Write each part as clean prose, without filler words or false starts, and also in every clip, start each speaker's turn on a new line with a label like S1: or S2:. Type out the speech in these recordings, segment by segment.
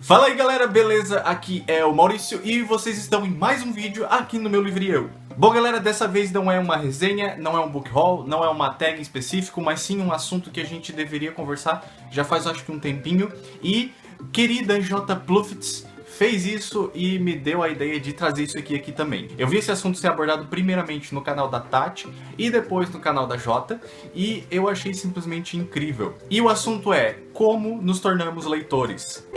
S1: Fala aí galera, beleza? Aqui é o Maurício e vocês estão em mais um vídeo aqui no meu Livre-Eu. Bom galera, dessa vez não é uma resenha, não é um book haul, não é uma tag em específico, mas sim um assunto que a gente deveria conversar já faz acho que um tempinho. E querida J. Pluffits fez isso e me deu a ideia de trazer isso aqui também. Eu vi esse assunto ser abordado primeiramente no canal da Tati e depois no canal da Jota, e eu achei simplesmente incrível. E o assunto é como nos tornamos leitores.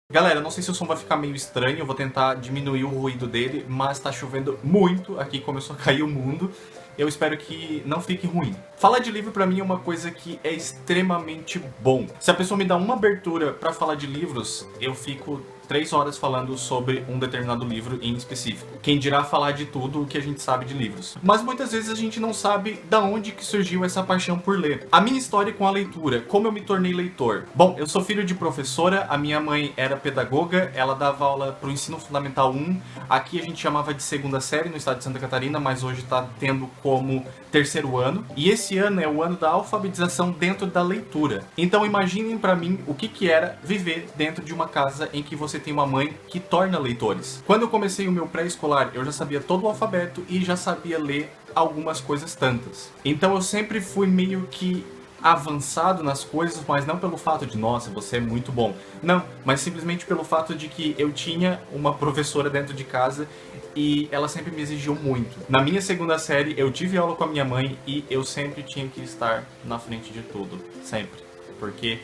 S1: Galera, não sei se o som vai ficar meio estranho, eu vou tentar diminuir o ruído dele, mas tá chovendo muito aqui, começou a cair o mundo. Eu espero que não fique ruim. Falar de livro pra mim é uma coisa que é extremamente bom. Se a pessoa me dá uma abertura pra falar de livros, eu fico 3 horas falando sobre um determinado livro em específico. Quem dirá falar de tudo o que a gente sabe de livros. Mas muitas vezes a gente não sabe da onde que surgiu essa paixão por ler. A minha história com a leitura, como eu me tornei leitor. Bom, eu sou filho de professora, a minha mãe era pedagoga, ela dava aula pro ensino fundamental 1. Aqui a gente chamava de segunda série no estado de Santa Catarina, mas hoje tá tendo como terceiro ano. E esse ano é o ano da alfabetização dentro da leitura. Então imaginem pra mim o que era viver dentro de uma casa em que você tem uma mãe que torna leitores. Quando eu comecei o meu pré-escolar, eu já sabia todo o alfabeto e já sabia ler algumas coisas tantas. Então eu sempre fui meio que avançado nas coisas, mas não pelo fato de, nossa, você é muito bom. Não, mas simplesmente pelo fato de que eu tinha uma professora dentro de casa e ela sempre me exigiu muito. Na minha segunda série, eu tive aula com a minha mãe e eu sempre tinha que estar na frente de tudo. Sempre. Porque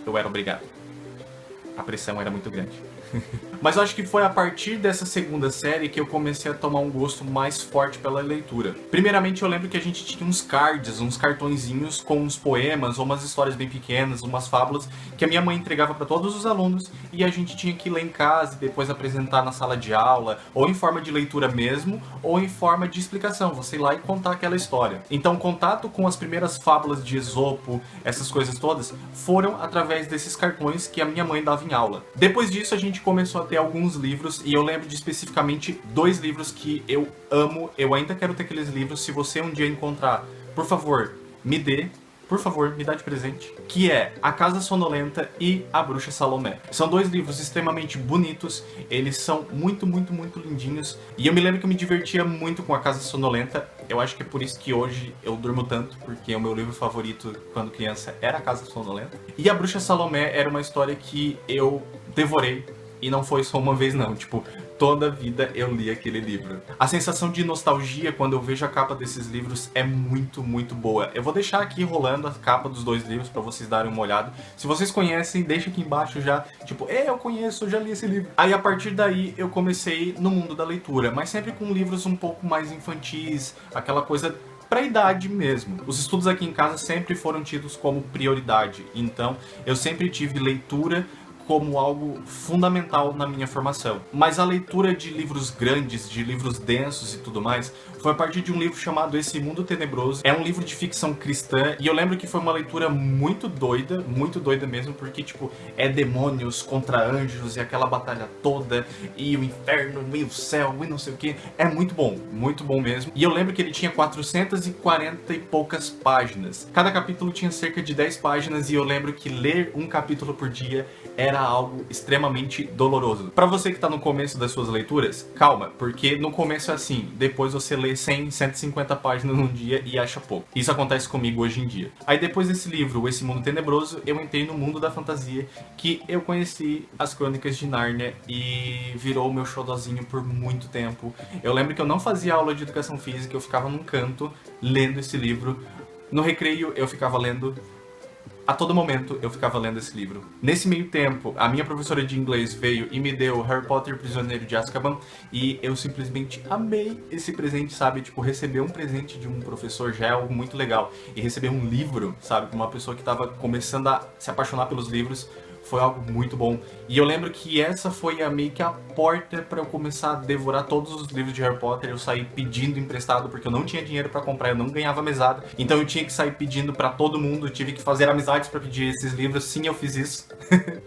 S1: eu era obrigado. A pressão era muito grande. Mas eu acho que foi a partir dessa segunda série que eu comecei a tomar um gosto mais forte pela leitura. Primeiramente eu lembro que a gente tinha uns cards, uns cartõezinhos com uns poemas ou umas histórias bem pequenas, umas fábulas que a minha mãe entregava para todos os alunos e a gente tinha que ler em casa e depois apresentar na sala de aula, ou em forma de leitura mesmo, ou em forma de explicação, você ir lá e contar aquela história. Então o contato com as primeiras fábulas de Esopo, essas coisas todas, foram através desses cartões que a minha mãe dava em aula. Depois disso a gente começou a ter alguns livros, e eu lembro de especificamente 2 livros que eu amo, eu ainda quero ter aqueles livros. Se você um dia encontrar, por favor, me dê. Por favor, me dá de presente. Que é A Casa Sonolenta e A Bruxa Salomé. São 2 livros extremamente bonitos. Eles são muito lindinhos. E eu me lembro que eu me divertia muito com A Casa Sonolenta. Eu acho que é por isso que hoje eu durmo tanto. Porque o meu livro favorito quando criança era A Casa Sonolenta. E A Bruxa Salomé era uma história que eu devorei. E não foi só uma vez não, tipo, toda a vida eu li aquele livro. A sensação de nostalgia quando eu vejo a capa desses livros é muito boa. Eu vou deixar aqui rolando a capa dos 2 livros pra vocês darem uma olhada. Se vocês conhecem, deixa aqui embaixo já, tipo, eu conheço, eu já li esse livro. Aí a partir daí eu comecei no mundo da leitura, mas sempre com livros um pouco mais infantis, aquela coisa pra idade mesmo. Os estudos aqui em casa sempre foram tidos como prioridade, então eu sempre tive leitura como algo fundamental na minha formação. Mas a leitura de livros grandes, de livros densos e tudo mais, foi a partir de um livro chamado Esse Mundo Tenebroso. É um livro de ficção cristã, e eu lembro que foi uma leitura muito doida mesmo, porque, tipo, é demônios contra anjos, e aquela batalha toda, e o inferno, e o céu, e não sei o que. É muito bom mesmo. E eu lembro que ele tinha 440 e poucas páginas. Cada capítulo tinha cerca de 10 páginas, e eu lembro que ler um capítulo por dia era algo extremamente doloroso. Pra você que tá no começo das suas leituras, calma, porque no começo é assim, depois você lê 100, 150 páginas num dia e acha pouco. Isso acontece comigo hoje em dia. Aí depois desse livro, Esse Mundo Tenebroso, eu entrei no mundo da fantasia, que eu conheci as Crônicas de Nárnia e virou o meu xodozinho por muito tempo. Eu lembro que eu não fazia aula de educação física, eu ficava num canto lendo esse livro. No recreio eu ficava lendo. A todo momento eu ficava lendo esse livro. Nesse meio tempo, a minha professora de inglês veio e me deu Harry Potter Prisioneiro de Azkaban, e eu simplesmente amei esse presente, sabe? Tipo, receber um presente de um professor já é algo muito legal. E receber um livro, sabe? De uma pessoa que estava começando a se apaixonar pelos livros, foi algo muito bom. E eu lembro que essa foi meio que a porta para eu começar a devorar todos os livros de Harry Potter. Eu saí pedindo emprestado porque eu não tinha dinheiro para comprar, eu não ganhava mesada. Então eu tinha que sair pedindo para todo mundo, eu tive que fazer amizades para pedir esses livros. Sim, eu fiz isso.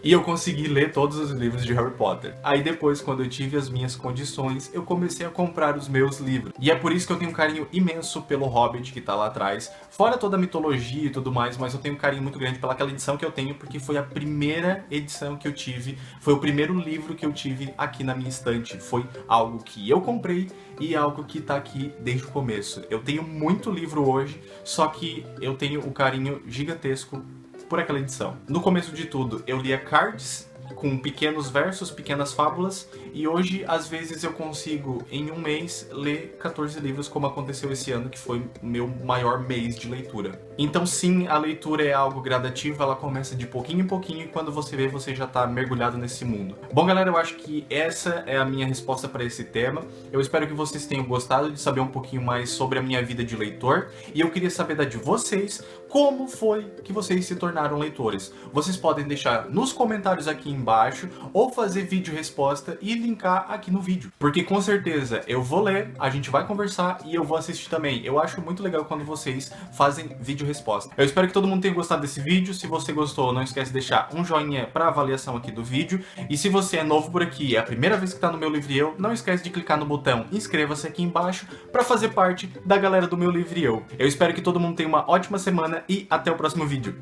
S1: E eu consegui ler todos os livros de Harry Potter. Aí depois, quando eu tive as minhas condições, eu comecei a comprar os meus livros. E é por isso que eu tenho um carinho imenso pelo Hobbit, que tá lá atrás. Fora toda a mitologia e tudo mais, mas eu tenho um carinho muito grande pelaquela edição que eu tenho, porque foi a primeira edição que eu tive, foi o primeiro livro que eu tive aqui na minha estante. Foi algo que eu comprei e algo que tá aqui desde o começo. Eu tenho muito livro hoje, só que eu tenho um carinho gigantesco por aquela edição. No começo de tudo, eu lia cards com pequenos versos, pequenas fábulas, e hoje, às vezes, eu consigo, em um mês, ler 14 livros, como aconteceu esse ano, que foi o meu maior mês de leitura. Então, sim, a leitura é algo gradativo, ela começa de pouquinho em pouquinho, e quando você vê, você já tá mergulhado nesse mundo. Bom, galera, eu acho que essa é a minha resposta para esse tema. Eu espero que vocês tenham gostado de saber um pouquinho mais sobre a minha vida de leitor, e eu queria saber de vocês, como foi que vocês se tornaram leitores? Vocês podem deixar nos comentários aqui embaixo ou fazer vídeo resposta e linkar aqui no vídeo. Porque com certeza eu vou ler, a gente vai conversar e eu vou assistir também. Eu acho muito legal quando vocês fazem vídeo resposta. Eu espero que todo mundo tenha gostado desse vídeo. Se você gostou, não esquece de deixar um joinha para avaliação aqui do vídeo. E se você é novo por aqui, é a primeira vez que tá no meu Livre Eu, não esquece de clicar no botão inscreva-se aqui embaixo para fazer parte da galera do meu Livre Eu. Eu espero que todo mundo tenha uma ótima semana e até o próximo vídeo.